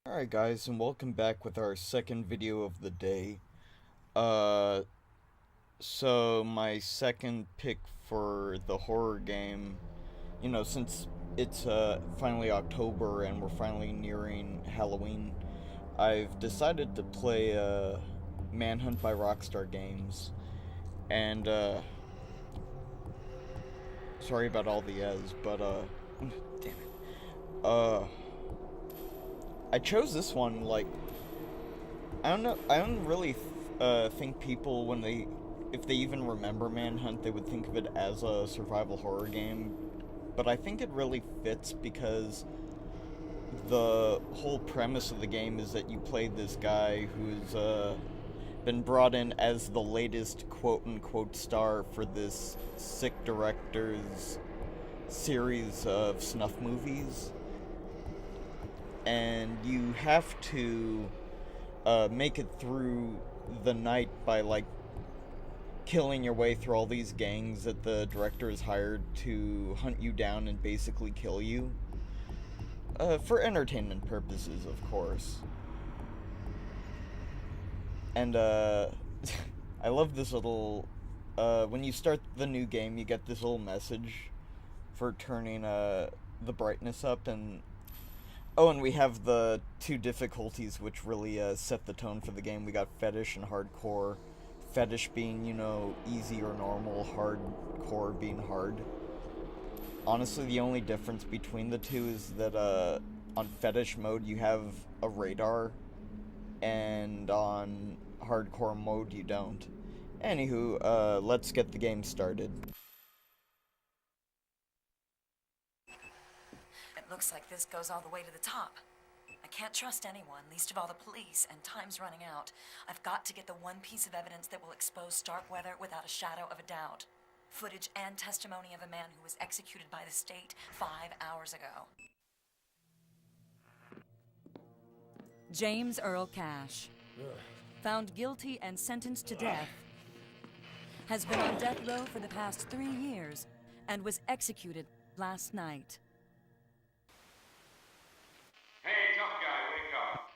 Alright guys, and welcome back with our second video of the day. Uh, so my second pick for the horror game, since it's finally October and we're finally nearing Halloween, I've decided to play Manhunt by Rockstar Games. And sorry about all the S's, but damn it. I chose this one, like, I don't know, I don't really think people, if they even remember Manhunt, they would think of it as a survival horror game, but I think it really fits because the whole premise of the game is that you play this guy who's been brought in as the latest quote-unquote star for this sick director's series of snuff movies, and you have to make it through the night by, like, killing your way through all these gangs that the director has hired to hunt you down and basically kill you. For entertainment purposes, of course. And, I love this little, when you start the new game, you get this little message for turning, the brightness up, and oh, and we have the two difficulties which really set the tone for the game. We got Fetish and Hardcore. Fetish being, easy or normal, Hardcore being hard. Honestly, the only difference between the two is that on Fetish mode you have a radar, and on Hardcore mode you don't. Anywho, let's get the game started. It looks like this goes all the way to the top. I can't trust anyone, least of all the police, and time's running out. I've got to get the one piece of evidence that will expose Starkweather without a shadow of a doubt. Footage and testimony of a man who was executed by the state 5 hours ago. James Earl Cash, found guilty and sentenced to death, has been on death row for the past 3 years and was executed last night. Hey, tough guy, wake up.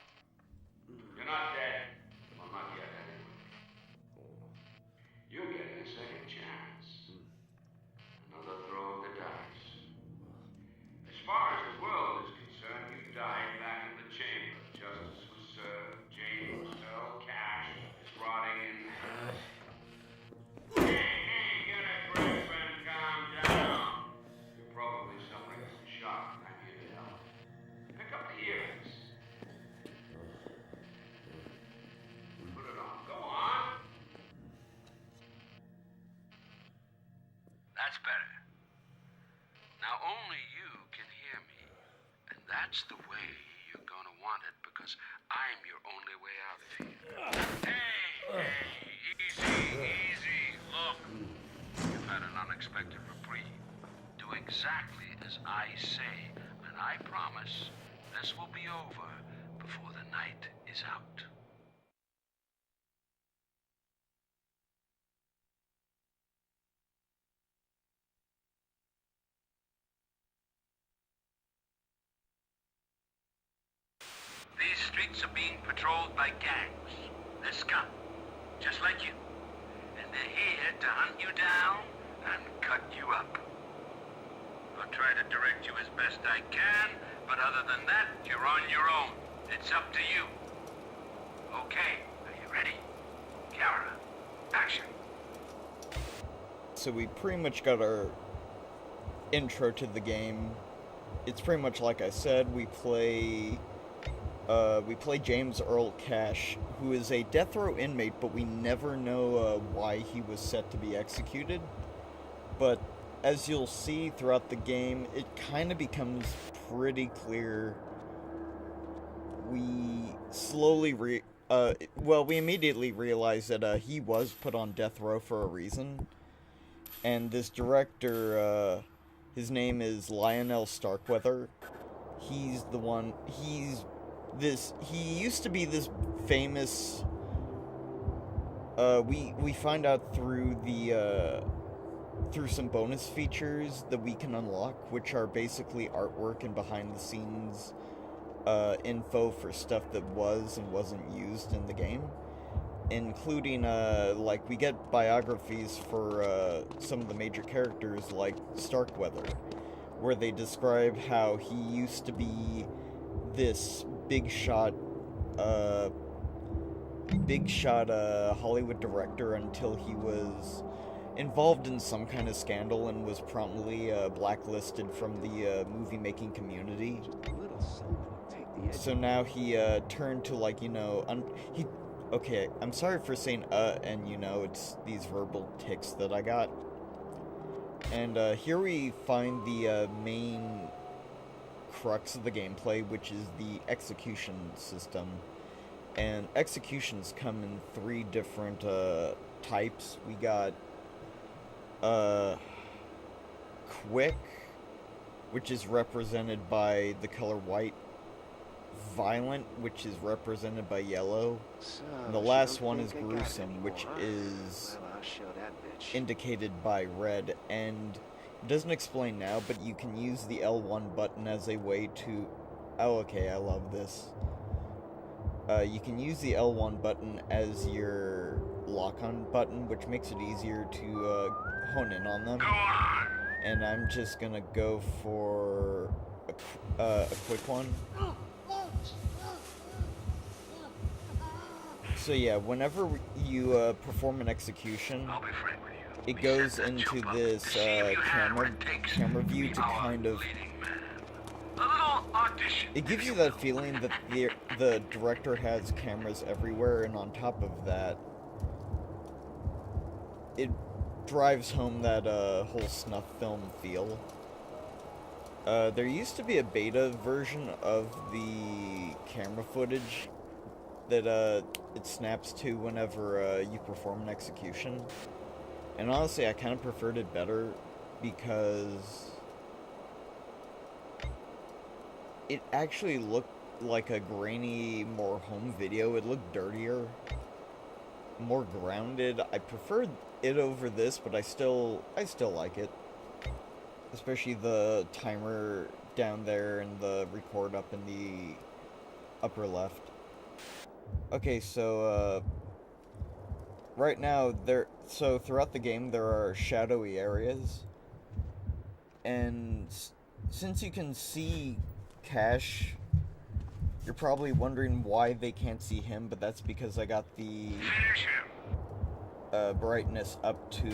You're not dead. Well, not yet, anyway. You're getting a second chance. Another throw of the dice. As far as the world is concerned, you died back in the chamber. Justice was served. James Earl Cash is rotting in hell. Hey, get a grip and calm down. You're probably suffering from shock, and I'm here to help. Pick up the earrings. Put it on. Go on. That's better. Now only you can hear me. And that's the way you're gonna want it, because I'm your only way out of here. Hey, easy. Look, you've had an unexpected reprieve. Do exactly as I say, and I promise this will be over before the night is out. streets are being patrolled by gangs. They're scum, just like you. And they're here to hunt you down and cut you up. I'll try to direct you as best I can, but other than that, you're on your own. It's up to you. Okay, are you ready? Camera, action. So we pretty much got our intro to the game. It's pretty much like I said, we play James Earl Cash, who is a death row inmate, but we never know why he was set to be executed. But as you'll see throughout the game, it kind of becomes pretty clear. We immediately realize that he was put on death row for a reason. And this director, his name is Lionel Starkweather. He used to be this famous, we find out through through some bonus features that we can unlock, which are basically artwork and behind the scenes, info for stuff that was and wasn't used in the game. Including, like, we get biographies for, some of the major characters, like Starkweather, where they describe how he used to be this big shot Hollywood director until he was involved in some kind of scandal and was promptly blacklisted from the movie-making community. So now he turned to, like, okay, I'm sorry for saying and it's these verbal tics that I got. And here we find the main crux of the gameplay, which is the execution system. And executions come in 3 different types. We got quick, which is represented by the color white. Violent, which is represented by yellow. And the last one is gruesome, which is indicated by red. And it doesn't explain now, but you can use the L1 button as a way to... Oh, okay, I love this. You can use the L1 button as your lock-on button, which makes it easier to hone in on them. And I'm just gonna go for a quick one. So yeah, whenever you perform an execution, it goes into this camera view to kind of... It gives you that feeling that the director has cameras everywhere, and on top of that, it drives home that whole snuff film feel. There used to be a beta version of the camera footage that it snaps to whenever you perform an execution. And honestly, I kind of preferred it better because it actually looked like a grainy, more home video. It looked dirtier, more grounded. I preferred it over this, but I still like it. Especially the timer down there and the record up in the upper left. Okay, so right now throughout the game there are shadowy areas, and since you can see Cash, you're probably wondering why they can't see him, but that's because I got the brightness up to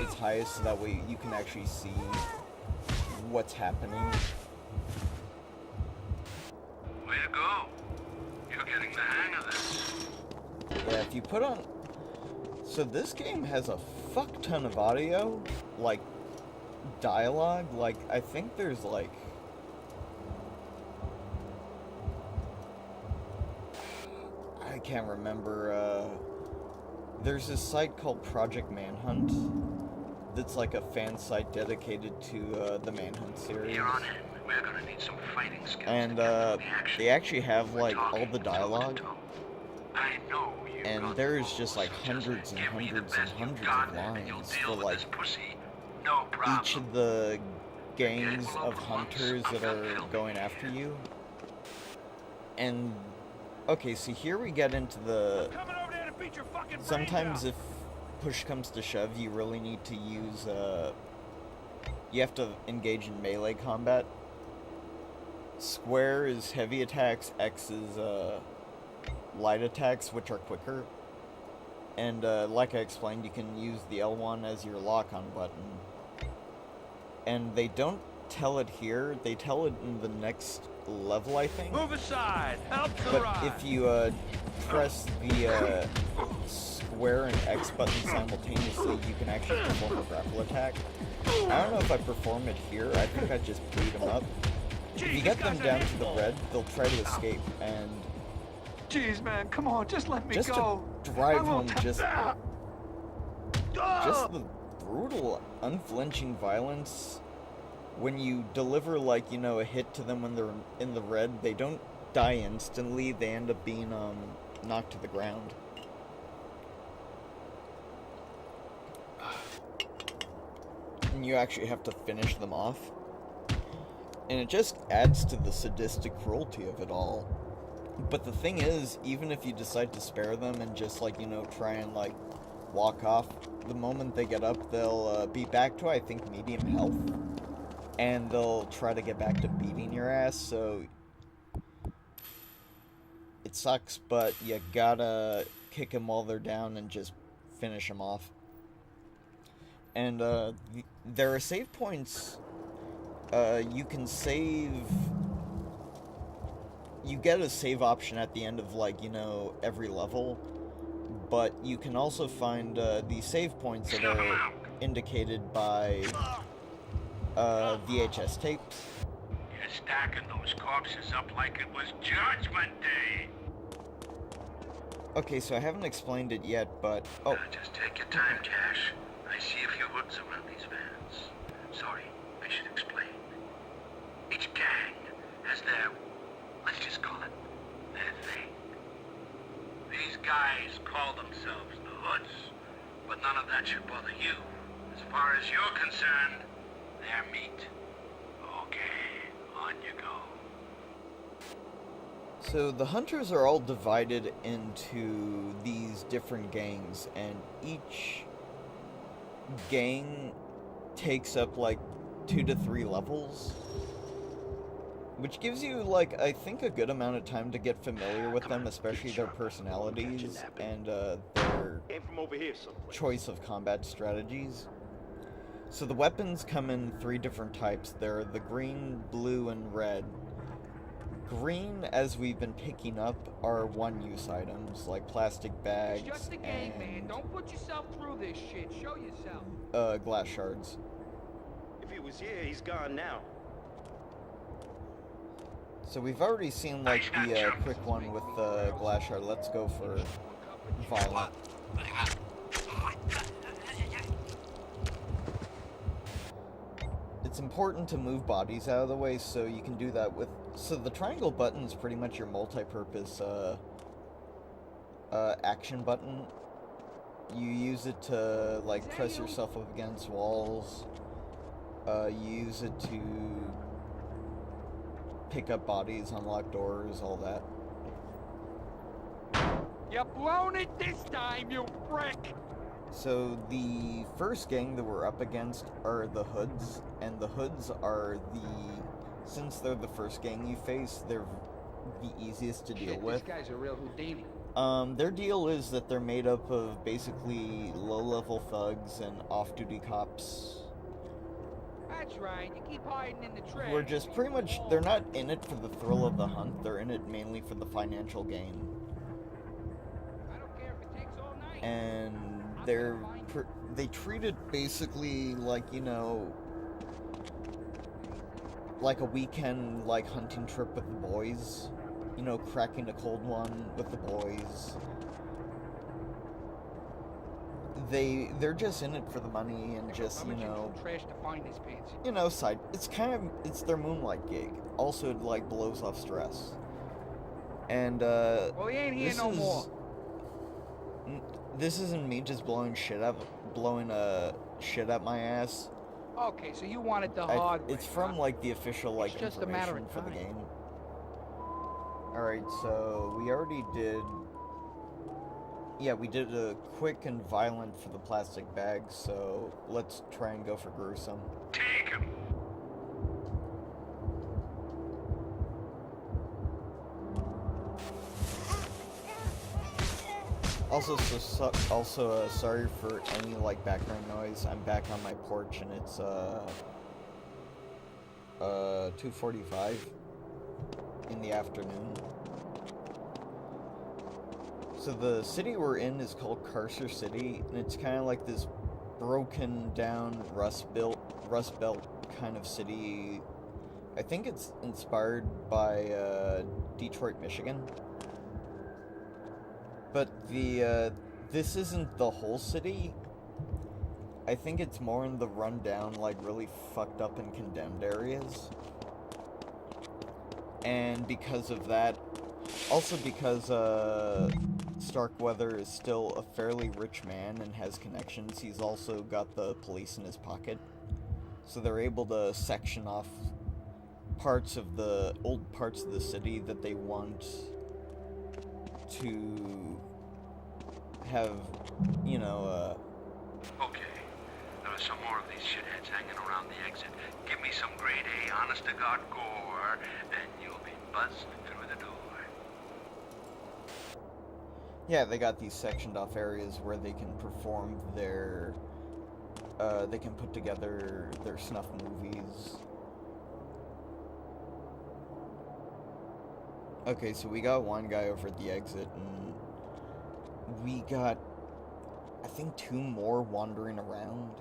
its highest, so that way you can actually see what's happening. Way to go. You're getting the hang of this. Yeah, if you put on... So this game has a fuck ton of audio, like, dialogue. Like, I think there's, like... I can't remember, there's this site called Project Manhunt that's like a fan site dedicated to the Manhunt series. You're on it. We're gonna need some fighting skills. And they actually have like all the dialogue. I know you. And there's just like hundreds and hundreds and hundreds of lines for like each of the gangs of hunters that are going after you. And okay, so here we get into the. Coming over there to beat your fucking brains Sometimes out. if push comes to shove, you really need to use. You have to engage in melee combat. Square is heavy attacks. X is light attacks, which are quicker. And like I explained, you can use the L1 as your lock-on button. And they don't tell it here. They tell it in the next level, I think. Move aside. Help the But ride. if you press the square and X buttons simultaneously, you can actually perform a grapple attack. I don't know if I perform it here. I think I just beat them up. If you get them down to the red, they'll try to escape, and Jeez, man, come on, just let me just go. to drive I home won't just the brutal, unflinching violence when you deliver, like, you know, a hit to them when they're in the red. They don't die instantly. They end up being knocked to the ground. And you actually have to finish them off. And it just adds to the sadistic cruelty of it all. But the thing is, even if you decide to spare them and just, like, you know, try and, like, walk off, the moment they get up, they'll be back to, I think, medium health. And they'll try to get back to beating your ass, so it sucks, but you gotta kick them while they're down and just finish them off. And there are save points. You can save. You get a save option at the end of, like, you know, every level, but you can also find the save points that are indicated by VHS tapes. You're stacking those corpses up like it was Judgment Day. Okay, so I haven't explained it yet, but oh, Just take your time, Cash. I see a few hoods around these vans. Sorry, I should explain. Each gang has their, let's just call it, their thing. These guys call themselves the Hoods, but none of that should bother you. As far as you're concerned, they're meat. Okay, on you go. so the hunters are all divided into these different gangs, and each gang takes up like 2 to 3 levels, which gives you, like, I think a good amount of time to get familiar with them, especially their personalities and their Came from over here someplace. choice of combat strategies. So the weapons come in 3 different types. They're the green, blue, and red. Green, as we've been picking up, are one-use items, like plastic bags It's just a game, man. and Don't put yourself through this shit. Show yourself. glass shards. If he was here, he's gone now. So we've already seen, like, the quick one with the glass shard. Let's go for violent. It's important to move bodies out of the way, so you can do that with... So the triangle button is pretty much your multi-purpose action button. You use it to, like, press yourself up against walls. You use it to pick up bodies, unlock doors, all that. You blown it this time, you prick! So the first gang that we're up against are the Hoods, and the Hoods are since they're the first gang you face, they're the easiest to deal Shit, with. this guy's a real Houdini. Their deal is that they're made up of basically low-level thugs and off-duty cops That's right, you keep hiding in the trash. who are just pretty much, they're not in it for the thrill of the hunt, they're in it mainly for the financial gain. I don't care if it takes all night. And they treat it basically like, you know, like a weekend, like, hunting trip with the boys. You know, cracking a cold one with the boys. They're just in it for the money and just, you know, Trash to find his pants. you know, it's their moonlight gig. Also, it, like, blows off stress. And Well, he ain't here this no is- more. this isn't me just blowing shit at my ass. Okay, so you want it the hard way. It's from, huh? like, the official, like, It's just a matter information of for the time. game. Alright, so we already did... Yeah, we did a quick and violent for the plastic bag, so let's try and go for gruesome. Take him. Also, sorry for any, like, background noise. I'm back on my porch, and it's, 2:45 in the afternoon. So the city we're in is called Carcer City, and it's kind of like this broken down Rust Belt kind of city. I think it's inspired by Detroit, Michigan. But this isn't the whole city. I think it's more in the rundown, like really fucked up and condemned areas. And because of that, also because Starkweather is still a fairly rich man and has connections, he's also got the police in his pocket. So they're able to section off parts of the old parts of the city that they want to have, you know, Okay. There are some more of these shitheads hanging around the exit. Give me some grade A, honest-to-God gore, and you'll be buzzed through the door. yeah, they got these sectioned off areas where they can perform their, they can put together their snuff movies. Okay, so we got one guy over at the exit, and we got, I think, 2 more wandering around.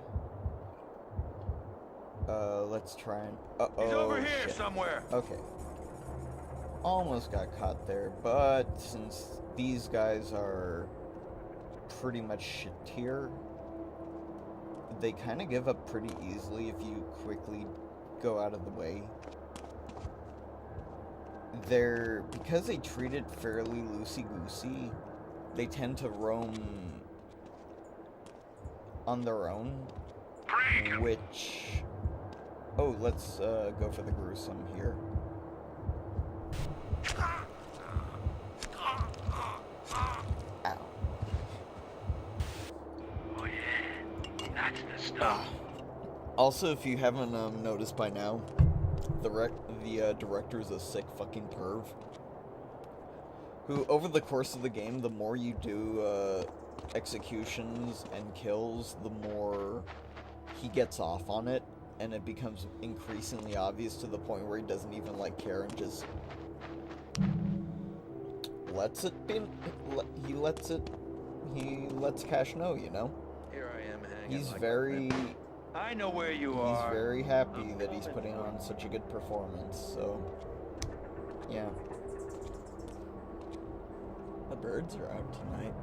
Let's try and... Uh-oh, He's over here shit. somewhere. Okay. Almost got caught there, but since these guys are pretty much shit tier, they kind of give up pretty easily if you quickly go out of the way. Because they treat it fairly loosey-goosey, they tend to roam on their own, which... Oh, let's go for the gruesome here. Ow. Oh yeah, that's the stuff. Also, if you haven't noticed by now, the director is a sick fucking perv. Who, over the course of the game, the more you do executions and kills, the more he gets off on it, and it becomes increasingly obvious to the point where he doesn't even like care and just lets it be. He lets Cash know, you know. Here I am hanging. He's like very. I know where you He's are. very happy that he's putting on such a good performance, so yeah. The birds are out tonight.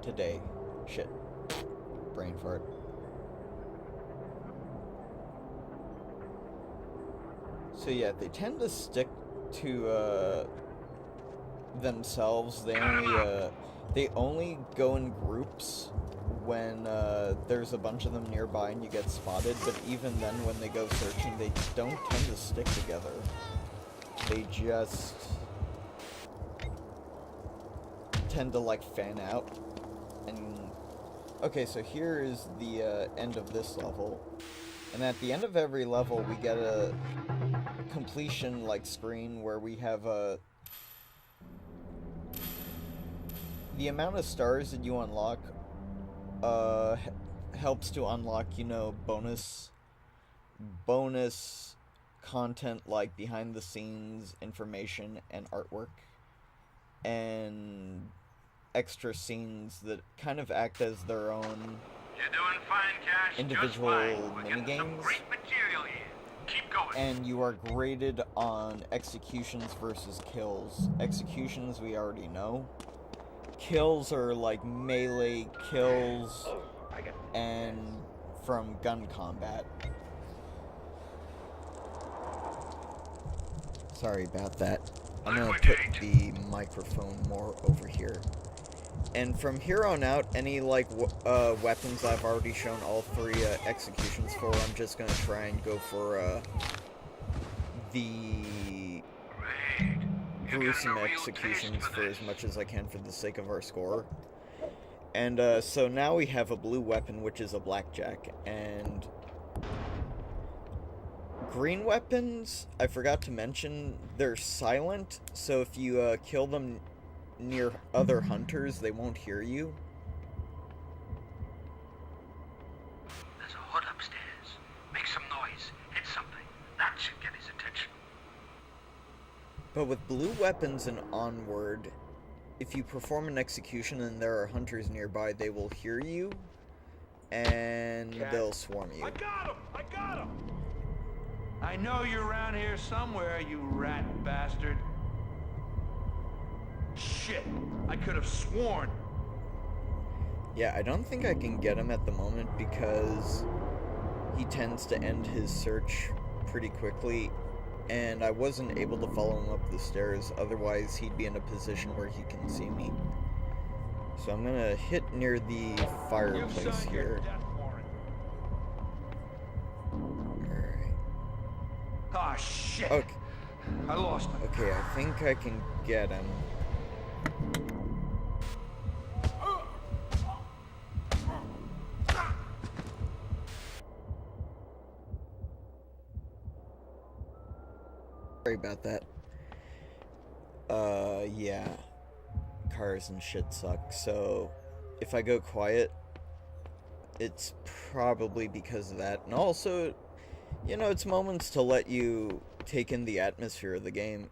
Today. Shit. Brain fart. So yeah, they tend to stick to themselves. They only go in groups when there's a bunch of them nearby and you get spotted, but even then when they go searching, they don't tend to stick together. They just tend to like fan out. And okay, so here is the end of this level, and at the end of every level we get a completion like screen where we have the amount of stars that you unlock helps to unlock, you know, bonus content like behind the scenes information and artwork, and extra scenes that kind of act as their own You're doing fine, Cash. individual Just fine. We're getting some minigames. great material here. Keep going. And you are graded on executions versus kills. Executions we already know. Kills are like melee kills and from gun combat. Sorry about that. I'm gonna put the microphone more over here. And from here on out, any like weapons I've already shown all 3 executions for, I'm just gonna try and go for the gruesome executions for as much as I can for the sake of our score. And so now we have a blue weapon, which is a blackjack, and green weapons, I forgot to mention, they're silent, so if you kill them near other hunters, they won't hear you. There's a hood upstairs. Make some noise. Hit something. That should get his attention. But with blue weapons and onward, if you perform an execution and there are hunters nearby, they will hear you, and they'll swarm you. I got him! I got him! I know you're around here somewhere, you rat bastard. Shit! I could have sworn. Yeah, I don't think I can get him at the moment because he tends to end his search pretty quickly, and I wasn't able to follow him up the stairs, otherwise he'd be in a position where he can see me. So I'm gonna hit near the fireplace here. Alright. Ah, shit! Okay. I lost him. Okay, I think I can get him. Sorry about that. Yeah. Cars and shit suck, so if I go quiet, it's probably because of that. And also, you know, it's moments to let you take in the atmosphere of the game.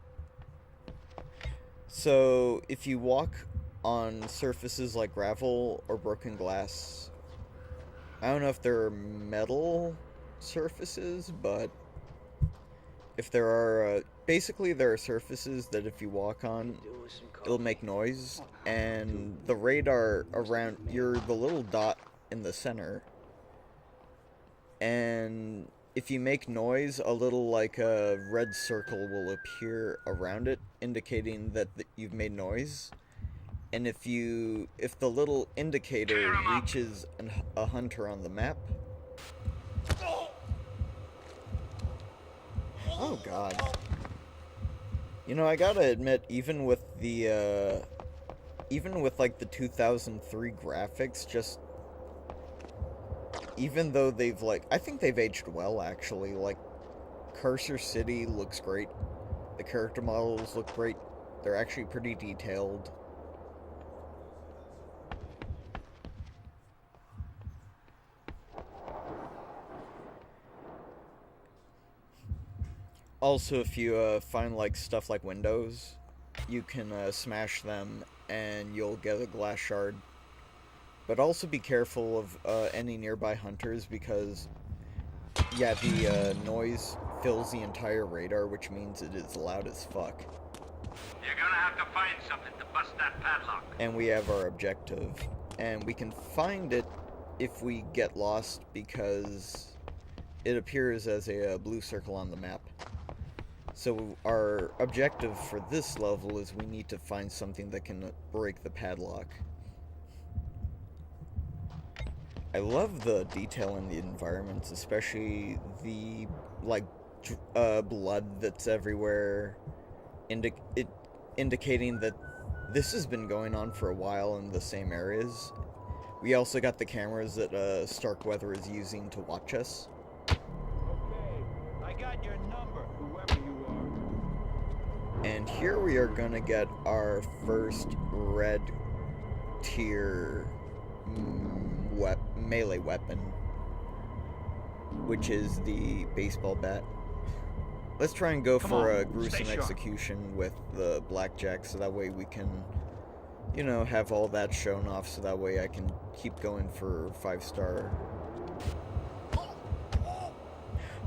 So, if you walk on surfaces like gravel or broken glass, I don't know if they're metal surfaces, but if there are, basically there are surfaces that if you walk on, it'll make noise, and the radar around, you're the little dot in the center, and if you make noise, a little like a red circle will appear around it, indicating that you've made noise. And if the little indicator reaches a hunter on the map, oh god. You know, I gotta admit, even with like the 2003 graphics, just even though they've I think they've aged well, actually. Like, Cursor City looks great. The character models look great. They're actually pretty detailed. Also, if you find stuff like windows, you can smash them and you'll get a glass shard. But also be careful of any nearby hunters because, yeah, the noise fills the entire radar, which means it is loud as fuck. You're gonna have to find something to bust that padlock. And we have our objective. And we can find it if we get lost because it appears as a blue circle on the map. So our objective for this level is we need to find something that can break the padlock. I love the detail in the environments, especially the blood that's everywhere, indicating that this has been going on for a while in the same areas. We also got the cameras that Starkweather is using to watch us. Okay, I got your number, whoever you are. And here we are gonna get our first red tier melee weapon, which is the baseball bat. Let's try and go for a gruesome execution with the blackjack, so that way we can, you know, have all that shown off, so that way I can keep going for 5-star.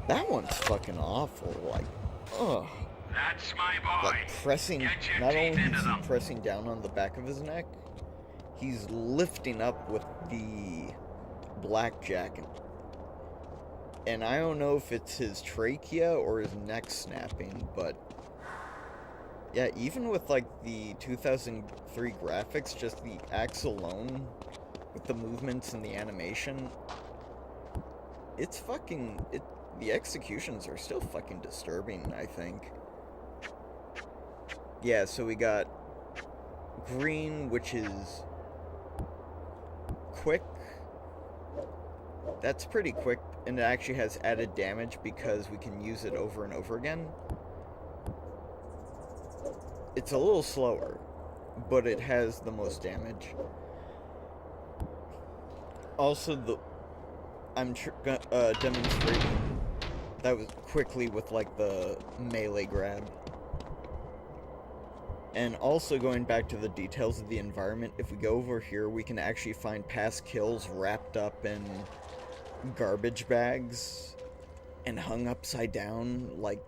That one's fucking awful, ugh. That's my boy. Pressing, not only is he pressing down on the back of his neck, he's lifting up with the blackjack. And I don't know if it's his trachea or his neck snapping, but yeah, even with the 2003 graphics, just the axe alone, with the movements and the animation, it's the executions are still fucking disturbing, I think. yeah, so we got green, which is quick. That's pretty quick, and it actually has added damage because we can use it over and over again. It's a little slower, but it has the most damage. Also, I'm demonstrating that was quickly with like the melee grab. And also going back to the details of the environment, if we go over here, we can actually find past kills wrapped up in garbage bags and hung upside down like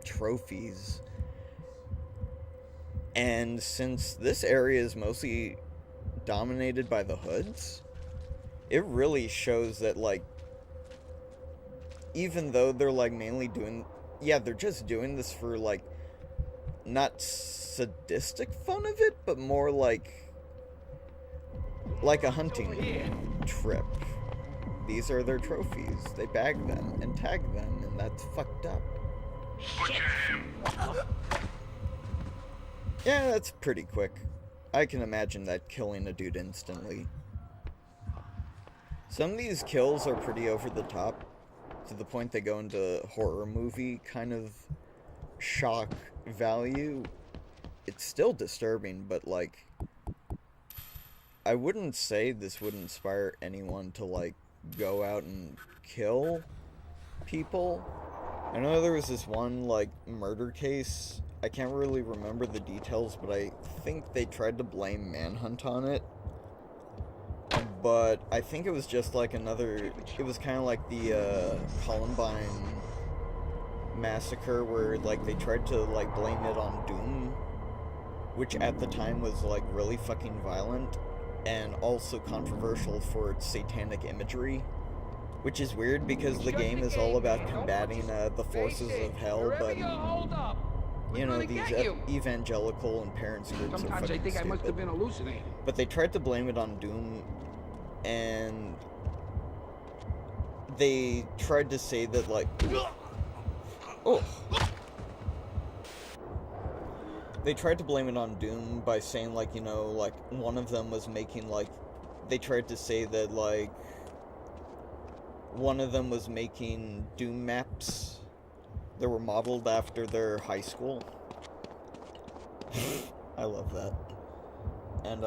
trophies. And since this area is mostly dominated by the hoods, it really shows that, like, even though they're, like, mainly doing... Yeah, they're just doing this for, like, not sadistic fun of it, but more like a hunting trip. These are their trophies. They bag them and tag them, and that's fucked up. Butcher him. Yeah, that's pretty quick. I can imagine that killing a dude instantly. Some of these kills are pretty over the top, to the point they go into horror movie kind of shock value. It's still disturbing, but, like, I wouldn't say this would inspire anyone to, like, go out and kill people. I know there was this one, like, murder case. I can't really remember the details, but I think they tried to blame Manhunt on it. But I think it was just like another... It was kind of like the Columbine massacre, where, like, they tried to, like, blame it on Doom, which at the time was, like, really fucking violent, and also controversial for its satanic imagery, which is weird because the game is all about combating the forces of hell, but, you know, these evangelical and parents groups are fucking stupid. I must have been hallucinating. But they tried to blame it on Doom, and they tried to say that, like... Oh. They tried to blame it on Doom by saying, like, you know, like, one of them was making, like... They tried to say that, like... One of them was making Doom maps that were modeled after their high school. I love that. And,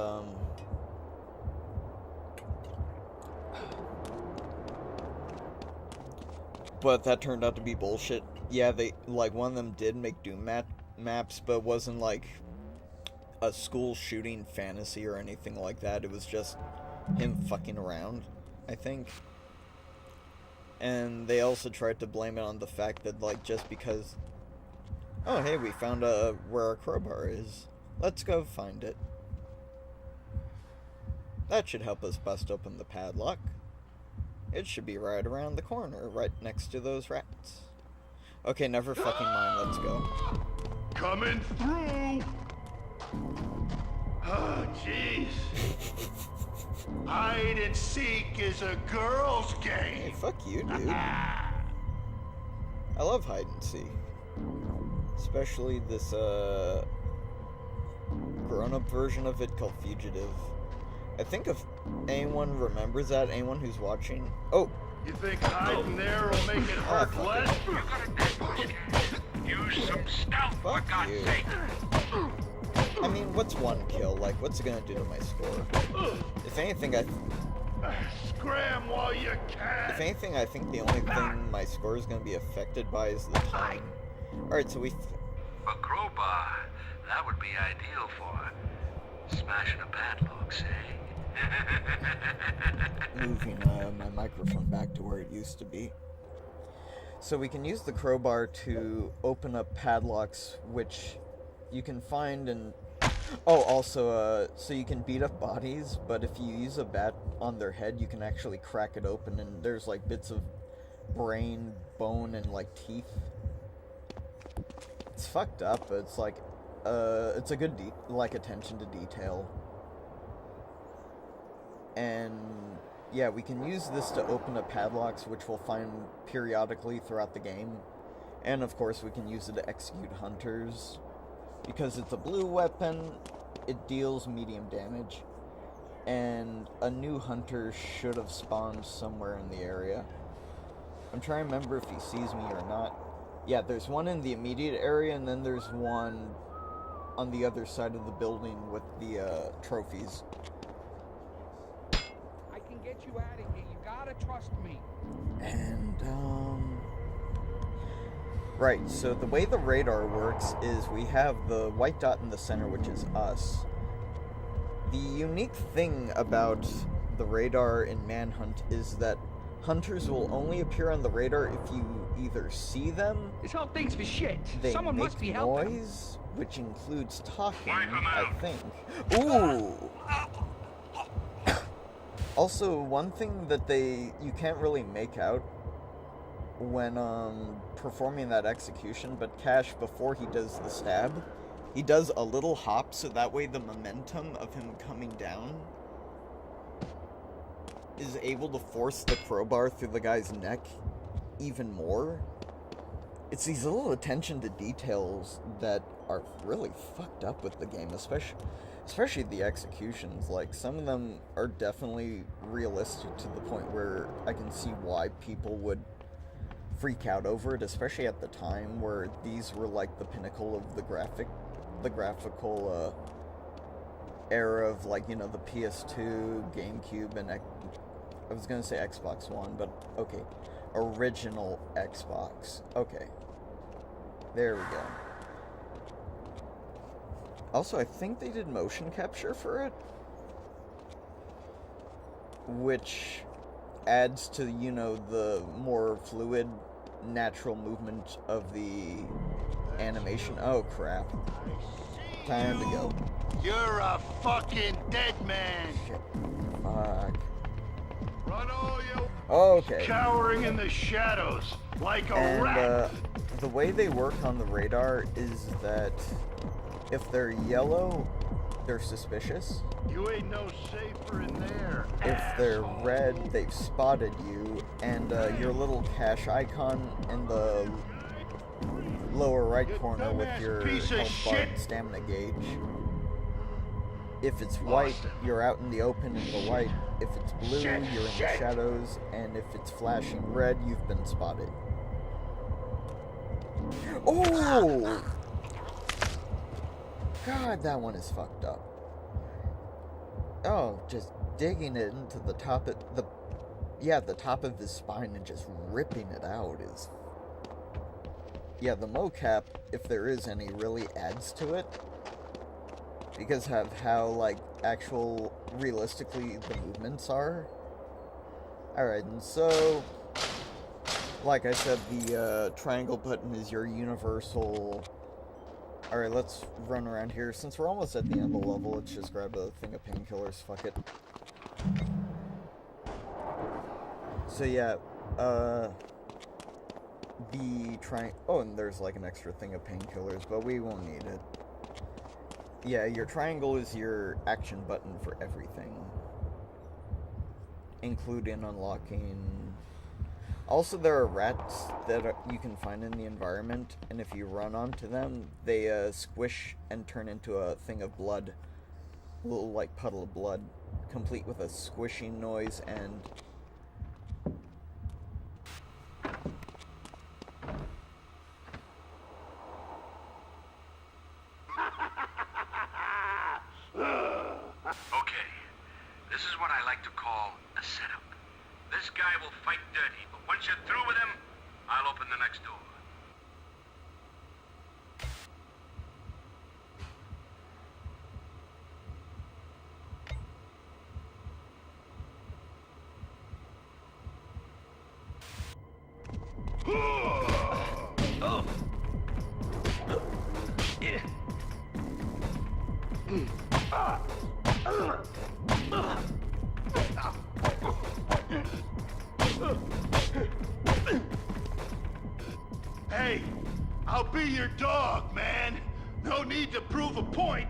but that turned out to be bullshit. Yeah, they, like, one of them did make Doom maps, but it wasn't, like, a school shooting fantasy or anything like that. It was just him fucking around, I think. And they also tried to blame it on the fact that, like, just because... Oh, hey, we found where our crowbar is. Let's go find it. That should help us bust open the padlock. It should be right around the corner, right next to those rats. Okay, never fucking mind, let's go. Coming through! Oh, jeez. Hide and seek is a girl's Hey, game. fuck you, dude. I love hide and seek. Especially this, grown-up version of it called Fugitive. I think if anyone remembers that, anyone who's watching... Oh! You think hiding there will make it hurt fuck less? You got a dead bush. Use some stealth, for Fuck God's you. sake. I mean, what's one kill? Like, what's it gonna do to my score? If anything, Scram while you can. If anything, I think the only thing my score is gonna be affected by is the time. Alright, so we... A crowbar, that would be ideal for smashing a padlock, say. moving my microphone back to where it used to be. So we can use the crowbar to open up padlocks, which you can find in... Oh, also, so you can beat up bodies, but if you use a bat on their head, you can actually crack it open, and there's, like, bits of brain, bone, and, like, teeth. It's fucked up, but it's, like, it's a good, attention to detail. And, yeah, we can use this to open up padlocks, which we'll find periodically throughout the game. And, of course, we can use it to execute hunters, Because it's a blue weapon, it deals medium damage. And a new hunter should have spawned somewhere in the area. I'm trying to remember if he sees me or not. Yeah, there's one in the immediate area, and then there's one on the other side of the building with the trophies. I can get you out of here. You gotta trust me. And, right, so the way the radar works is we have the white dot in the center, which is us. The unique thing about the radar in Manhunt is that hunters will only appear on the radar if you either see them, This whole thing's for shit. they Someone make must be helping. noise, which includes talking, Wipe 'em I out. think. Ooh! Also, one thing that you can't really make out when performing that execution, but Cash, before he does the stab, he does a little hop, so that way the momentum of him coming down is able to force the crowbar through the guy's neck even more. It's these little attention to details that are really fucked up with the game, especially the executions. Like, some of them are definitely realistic to the point where I can see why people would freak out over it, especially at the time where these were like the pinnacle of the graphical era of, like, you know, the PS2, GameCube, and I was gonna say Xbox One, but okay, original Xbox. Okay, there we go. Also, I think they did motion capture for it, which adds to, you know, the more fluid, natural movement of the animation. Oh, crap. Time to go. You're a fucking dead man. Shit. Fuck. Run all you Okay. cowering in the shadows like a And, rat. the way they work on the radar is that if they're yellow, they're suspicious. You ain't no safer in there. If they're asshole. red, they've spotted you, and your little cache icon in the lower right corner with dumbass your piece of health bar shit. and stamina gauge. If it's white, you're out in the open in the light. If it's blue, Shit, you're in the shit. shadows, and if it's flashing red, you've been spotted. Oh! God, that one is fucked up. Oh, just digging it into the top of the top of his spine and just ripping it out is... Yeah, the mocap, if there is any, really adds to it. Because of how, like, actual, realistically, the movements are. Alright, and so... Like I said, the triangle button is your universal... Alright, let's run around here. Since we're almost at the end of the level, let's just grab a thing of painkillers. Fuck it. So yeah, oh, and there's like an extra thing of painkillers, but we won't need it. Yeah, your triangle is your action button for everything. Including unlocking... Also, there are rats that you can find in the environment, and if you run onto them, they squish and turn into a thing of blood. A little, like, puddle of blood, complete with a squishing noise and... Okay, this is what I like to call a setup. This guy will fight dirty, but once you're through with him, I'll open the next door. Hey, I'll be your dog, man. No need to prove a point.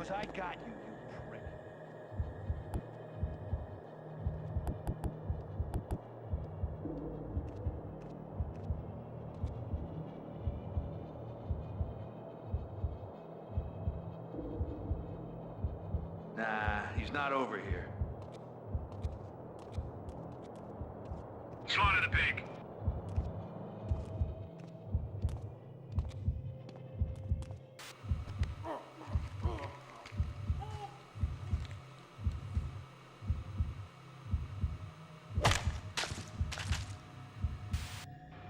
Because I got you, you prick. Nah, he's not over here. Slaughtered a pig.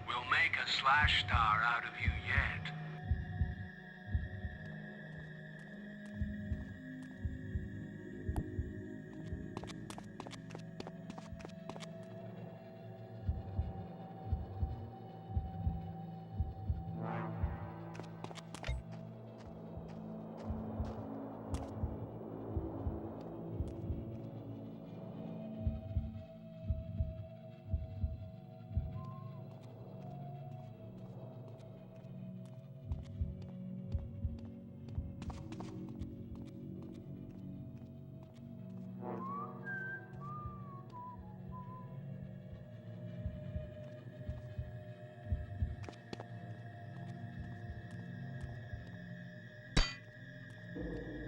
We'll make a slash star out of you yet.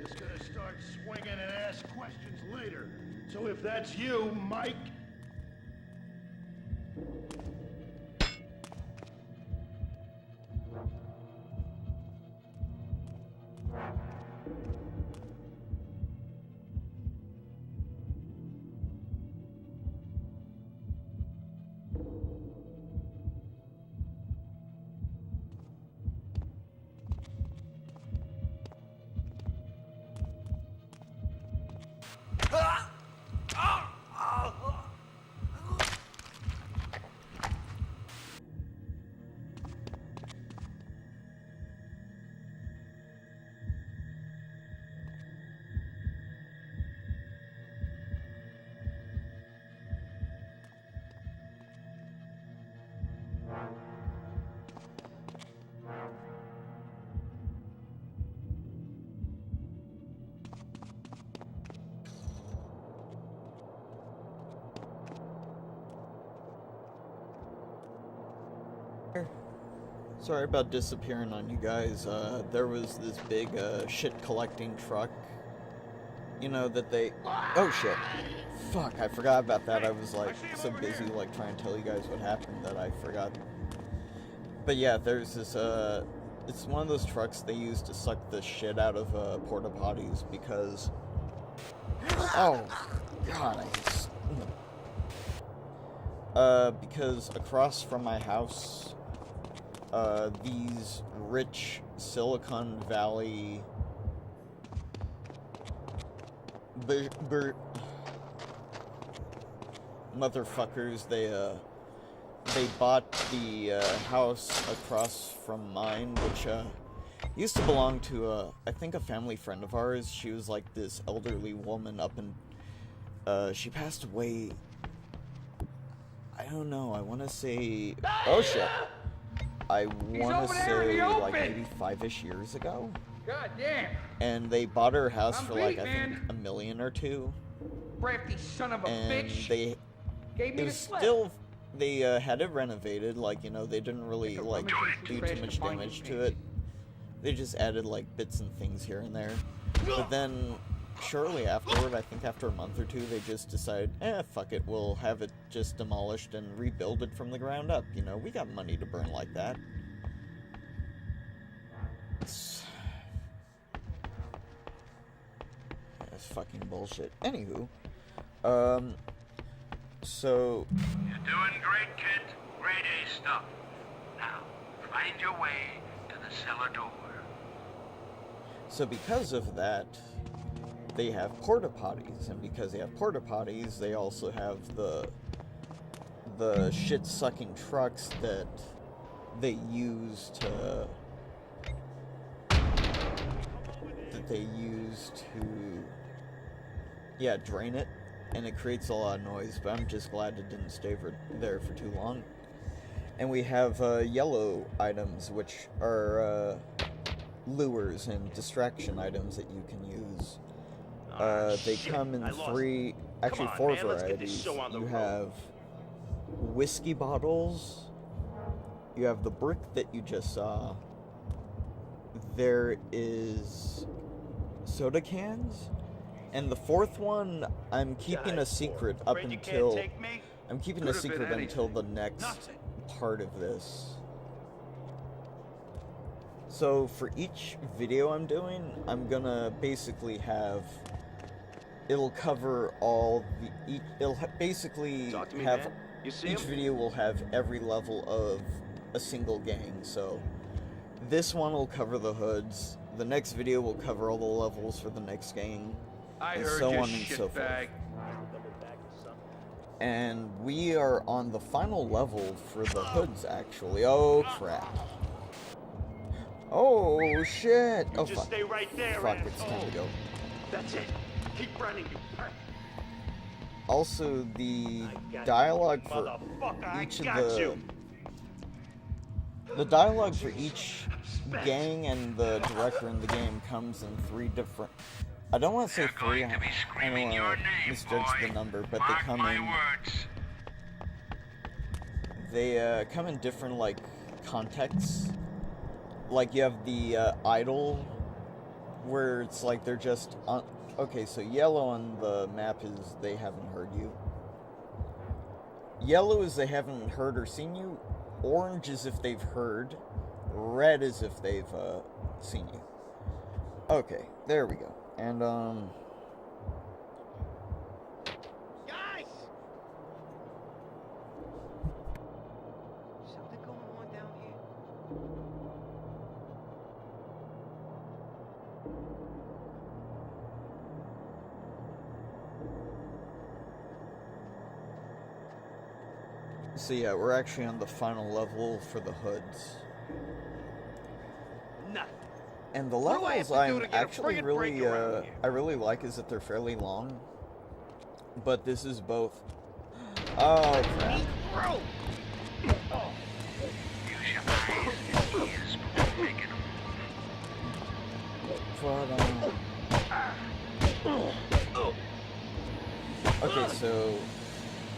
Just gonna start swinging and ask questions later. So if that's you, Mike... Sorry about disappearing on you guys. There was this big shit collecting truck. You know that they... Oh shit. Fuck, I forgot about that. I was like so busy like trying to tell you guys what happened that I forgot. But yeah, there's this it's one of those trucks they use to suck the shit out of porta potties because... Oh god, because across from my house, these rich Silicon Valley motherfuckers, they bought the house across from mine, which used to belong to I think a family friend of ours. She was like this elderly woman up in she passed away, I don't know, I want to say, oh shit, I want to say like maybe 5-ish years ago. God damn. And they bought her house I'm for like beat, I think man. $1 million or $2 million. Crafty son of a And bitch. they Gave me it the was slip. still, they had it renovated, like, you know, they didn't really like do too much damage to it. They just added like bits and things here and there. But then shortly afterward, I think after a month or two, they just decided, fuck it, we'll have it just demolished and rebuild it from the ground up. You know, we got money to burn like that. It's fucking bullshit. Anywho, so... You're doing great, kid. Grade A stuff. Now, find your way to the cellar door. So because of that, they have porta potties, and because they have porta potties, they also have the shit-sucking trucks that they use to drain it, and it creates a lot of noise. But I'm just glad it didn't stay there for too long. And we have yellow items, which are lures and distraction items that you can use. They Shit, come in I lost. three, actually Come on, four man, let's get this varieties. show on the You road. have whiskey bottles. You have the brick that you just saw. There is soda cans. And the fourth one, I'm keeping a secret up Afraid you can't until... take me? I'm keeping a Could've been secret until the anything. next Nothing. part of this. So for each video I'm doing, I'm gonna basically have... It'll cover all the... It'll basically Talk to me, have... man. You see Each him? video will have every level of a single gang, so... This one will cover the hoods. The next video will cover all the levels for the next gang. I and heard so you, on and so forth. shitbag. And we are on the final level for the hoods, actually. Oh, crap. Oh, shit! You Oh, just fuck. stay right there, Fuck, it's time to go. That's it. Keep running, you prick. Also, the I got dialogue you, for motherfucker, I each of got you. the dialogue for each gang and the director in the game comes in three different... I don't want to say They're three, going to be I don't screaming want your to name, misjudge boy. the number, but Mark they come my in... words. They come in different, like, contexts. Like, you have the idol, where it's like they're just on... Okay, so yellow on the map is they haven't heard you. Yellow is they haven't heard or seen you. Orange is if they've heard. Red is if they've seen you. Okay, there we go. And, Guys! Something going on down here? so yeah, we're actually on the final level for the hoods. Nothing. And the What do I levels have to do I'm to get a actually friggin' really, break around here? I really like is that they're fairly long. But this is both... Oh, crap. Bro! Use your eyes and ears before making them. But, okay, so...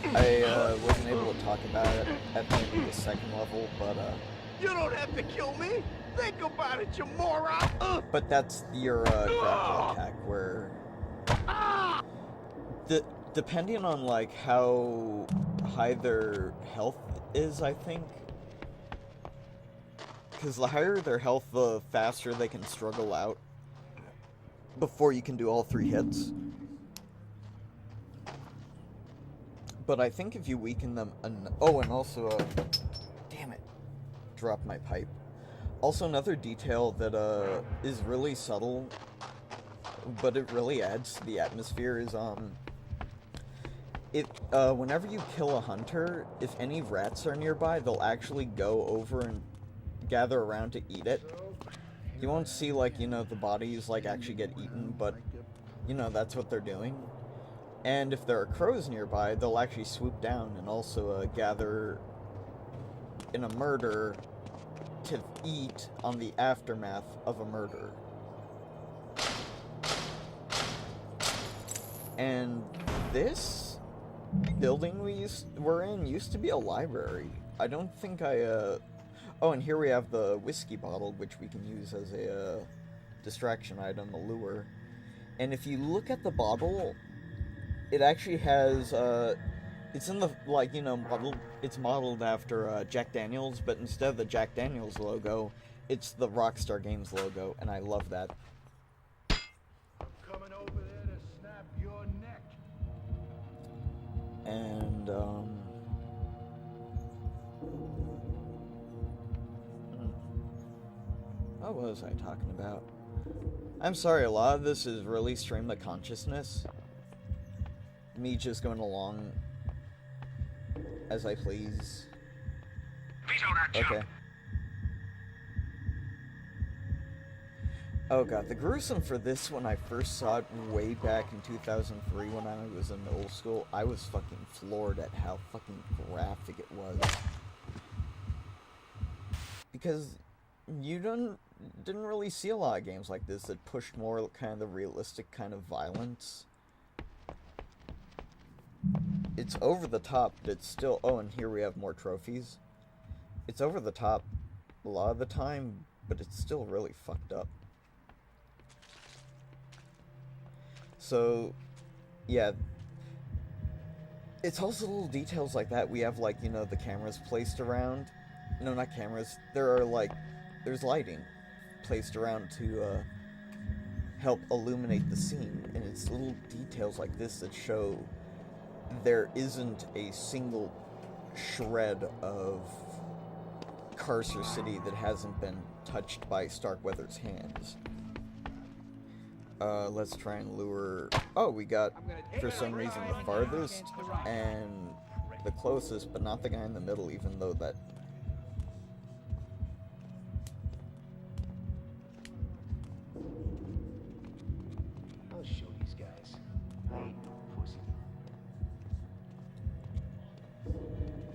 I wasn't able to talk about it at the end of the second level, but, You don't have to kill me! Think about it, you moron! But that's your grapple attack, where... Depending on, like, how high their health is, I think. Because the higher their health, the faster they can struggle out before you can do all three hits. But I think if you weaken them... Oh, and also, damn it. Dropped my pipe. Also, another detail that is really subtle, but it really adds to the atmosphere is, whenever you kill a hunter, if any rats are nearby, they'll actually go over and gather around to eat it. You won't see, like, you know, the bodies, like, actually get eaten, but, you know, that's what they're doing. And if there are crows nearby, they'll actually swoop down and also gather in a murder to eat on the aftermath of a murder. And this building we're in used to be a library. I don't think oh, and here we have the whiskey bottle, which we can use as a distraction item, a lure. And if you look at the bottle, it actually has, it's in the, like, you know, it's modeled after Jack Daniels, but instead of the Jack Daniels logo, it's the Rockstar Games logo, and I love that. I'm coming over there to snap your neck. And, what was I talking about? I'm sorry, a lot of this is really stream of consciousness. Me just going along as I please. Veto that jump. Okay. Oh god, the gruesome for this when I first saw it way back in 2003 when I was in middle school, I was fucking floored at how fucking graphic it was. Because you didn't really see a lot of games like this that pushed more kind of the realistic kind of violence. It's over the top, but it's still... Oh, and here we have more trophies. It's over the top a lot of the time, but it's still really fucked up. So, yeah. It's also little details like that. We have, like, you know, the cameras placed around. No, not cameras. There are, like... There's lighting placed around to help illuminate the scene. And it's little details like this that show there isn't a single shred of Carcer City that hasn't been touched by Starkweather's hands. Let's try and lure... Oh, we got, for some reason, the farthest and the closest, but not the guy in the middle, even though that... I'll show these guys. I ain't no pussy.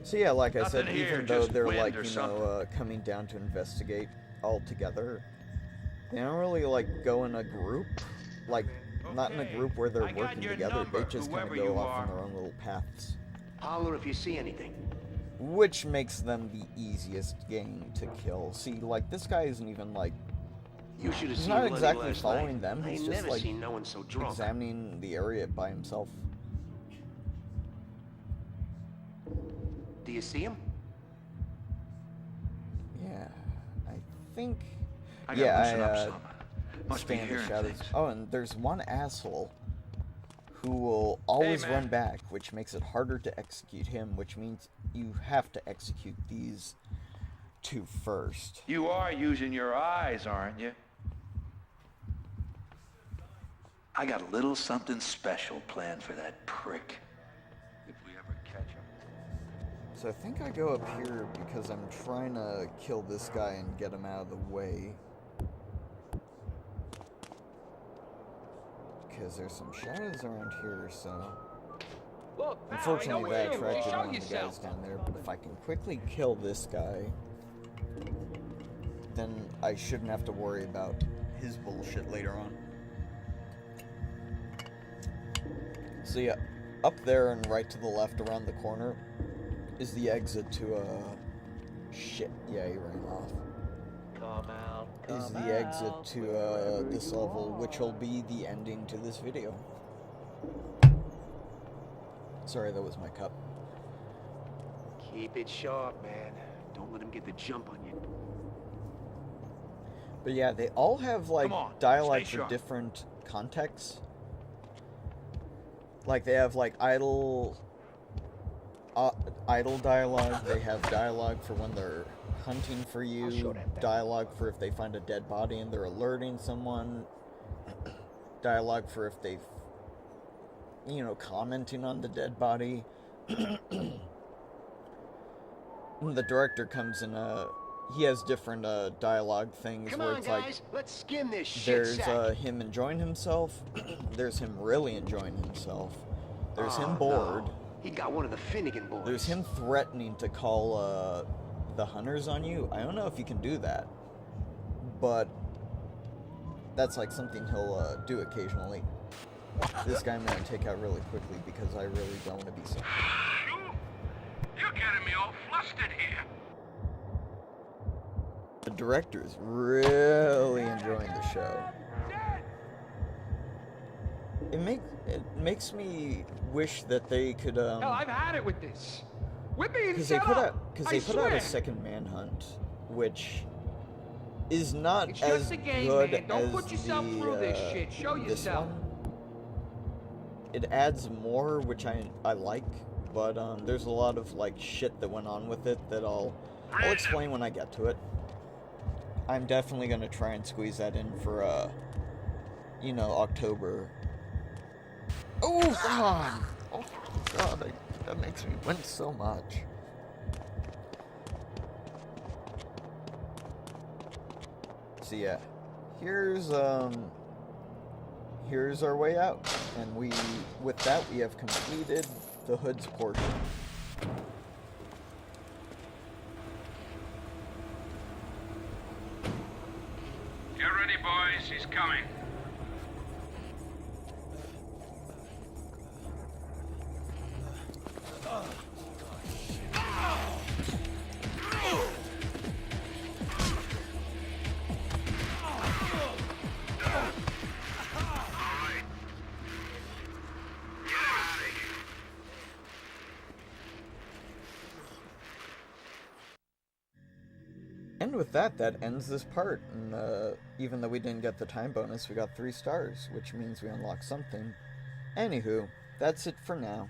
So yeah, like I Nothing said, here, even though just they're wind like, or you something. know, coming down to investigate all together, they don't really like go in a group, like not in a Okay, group where they're I got working your together. They number, just kind of whoever go you off on are. their own little paths, Holler if you see anything. which makes them the easiest game to kill. See, like this guy isn't even like You should have he's seen not Lenny exactly last following night. them. I He's ain't just never like seen no one so drunk. examining the area by himself. Do you see him? Yeah, I think. I gotta Yeah, loosen up I some. Must be stand the hearing shadows. things. Oh, and there's one asshole who will always man. run back, which makes it harder to execute him, which means you have to execute these two first. You are using your eyes, aren't you? I got a little something special planned for that prick. If we ever catch him. So I think I go up here because I'm trying to kill this guy and get him out of the way. Because there's some shadows around here, so... Unfortunately, that attracted one of the guys down there, but if I can quickly kill this guy, then I shouldn't have to worry about his bullshit later on. So yeah, up there and right to the left around the corner is the exit to, shit, yeah, he ran off. Come out. Is the exit to, this level, which will be the ending to this video. Sorry, that was my cup. Keep it sharp, man. Don't let him get the jump on you. But yeah, they all have, like, Come on, dialogue stay for sharp. different contexts. Like, they have, like, idle dialogue, they have dialogue for when they're hunting for you, dialogue for if they find a dead body and they're alerting someone, dialogue for if they've, you know, commenting on the dead body. When the director comes in, he has different dialogue things Come where on, it's guys. like, Let's skin this shit there's sack. him enjoying himself, there's him really enjoying himself, there's Oh, him bored, no. He got one of the Finnegan boys. there's him threatening to call the hunters on you. I don't know if you can do that, but that's like something he'll do occasionally. This guy I'm gonna take out really quickly because I really don't want to be so. You're getting me all flustered here. The director's really enjoying the show. It makes me wish that they could Hell, I've had it with this. Whip me and because they shut put up. out because I they put out swear. a second Manhunt, which is not It's as just a game, good man. Don't as put yourself the, through this shit. Show this yourself. one. It adds more, which I like, but there's a lot of like shit that went on with it that I'll explain when I get to it. I'm definitely gonna try and squeeze that in for you know, October. Oh god! Oh god, that makes me wince so much. So yeah, here's our way out, and with that we have completed the Hood's portion. And with that, that ends this part. And even though we didn't get the time bonus, we got 3 stars, which means we unlocked something. Anywho, that's it for now.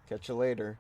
Catch you later.